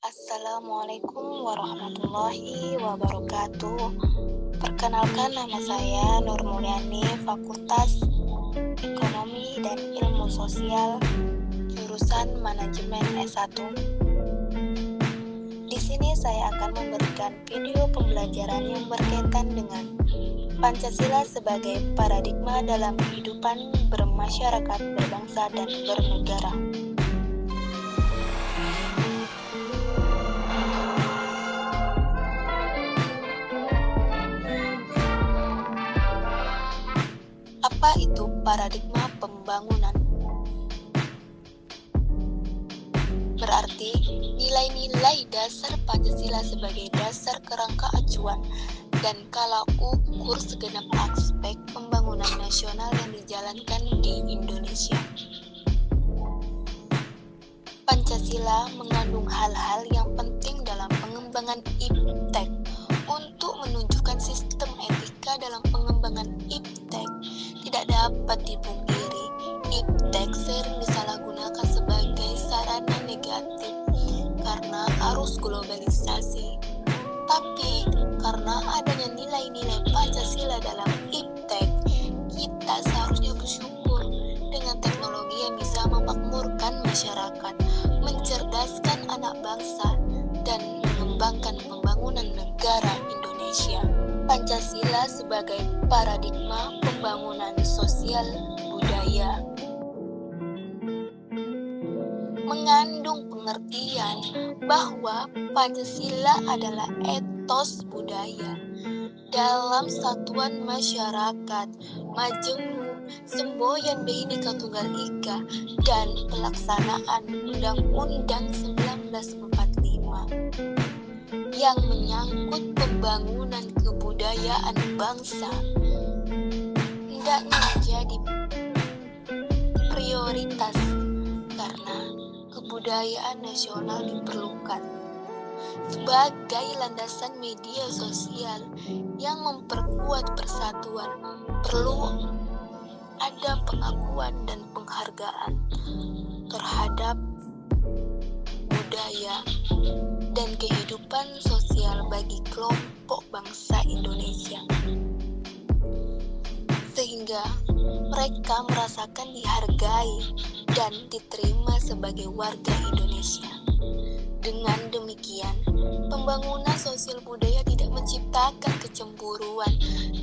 Assalamualaikum warahmatullahi wabarakatuh. Perkenalkan, nama saya Nur Mulyani, Fakultas Ekonomi dan Ilmu Sosial, jurusan Manajemen S1. Di sini saya akan memberikan video pembelajaran yang berkaitan dengan Pancasila sebagai paradigma dalam kehidupan bermasyarakat, berbangsa, dan bernegara. Apa itu paradigma pembangunan? Berarti nilai-nilai dasar Pancasila sebagai dasar kerangka acuan dan kala ukur segenap aspek pembangunan nasional yang dijalankan di Indonesia. Pancasila mengandung hal-hal yang penting dalam pengembangan iptek. Untuk menunjukkan sistem etika dalam pengembangan iptek, tidak dapat dipungkiri, iptek sering disalahgunakan sebagai sarana negatif karena arus globalisasi. Tapi karena adanya nilai-nilai Pancasila dalam iptek, kita seharusnya bersyukur dengan teknologi yang bisa memakmurkan masyarakat, mencerdaskan anak bangsa, dan mengembangkan pembangunan negara Indonesia. Pancasila sebagai paradigma pembangunan sosial budaya mengandung pengertian bahwa Pancasila adalah etos budaya dalam satuan masyarakat, majemuk, semboyan Bhinneka Tunggal Ika, dan pelaksanaan Undang-Undang 1945 yang menyangkut pembangunan kebudayaan bangsa hendaknya menjadi prioritas karena kebudayaan nasional diperlukan sebagai landasan media sosial yang memperkuat persatuan. Perlu ada pengakuan dan penghargaan terhadap budaya dan kehidupan sosial bagi kelompok bangsa Indonesia, sehingga mereka merasakan dihargai dan diterima sebagai warga Indonesia. Dengan demikian, pembangunan sosial budaya tidak menciptakan kecemburuan,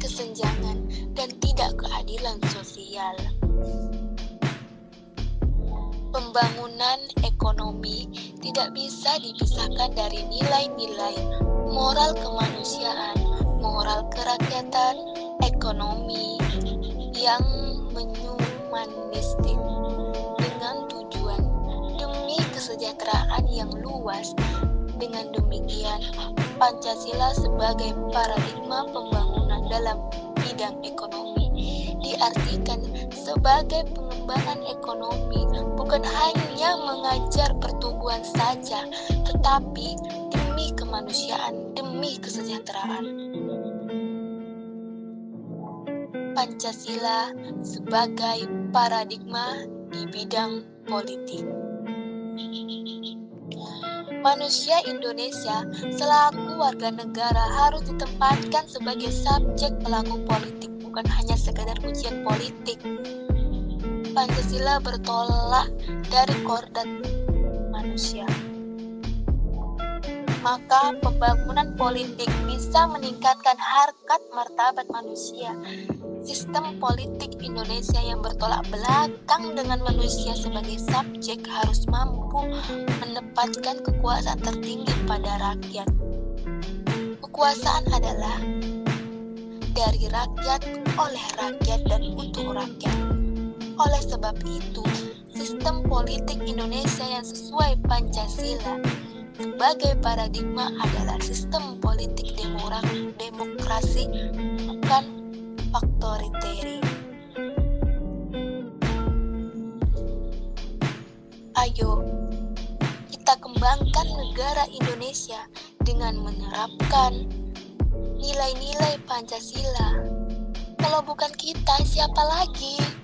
kesenjangan, dan tidak keadilan sosial. Pembangunan ekonomi tidak bisa dipisahkan dari nilai-nilai moral kemanusiaan, moral kerakyatan, ekonomi yang menyumanistik dengan tujuan demi kesejahteraan yang luas. Dengan demikian, Pancasila sebagai paradigma pembangunan dalam bidang ekonomi diartikan sebagai pengembangan ekonomi, bukan hanya mengajar pertumbuhan saja, tetapi demi kemanusiaan, demi kesejahteraan. Pancasila sebagai paradigma di bidang politik. Manusia Indonesia selaku warga negara harus ditempatkan sebagai subjek pelaku politik, bukan hanya sekadar ujian politik. Pancasila bertolak dari kodrat manusia. Maka pembangunan politik bisa meningkatkan harkat martabat manusia. Sistem politik Indonesia yang bertolak belakang dengan manusia sebagai subjek harus mampu menempatkan kekuasaan tertinggi pada rakyat. Kekuasaan adalah dari rakyat, oleh rakyat, dan untuk rakyat. Oleh sebab itu, sistem politik Indonesia yang sesuai Pancasila sebagai paradigma adalah sistem politik demokrasi, bukan faktoriteri. Ayo, kita kembangkan negara Indonesia dengan menerapkan nilai-nilai Pancasila. Kalau bukan kita, siapa lagi?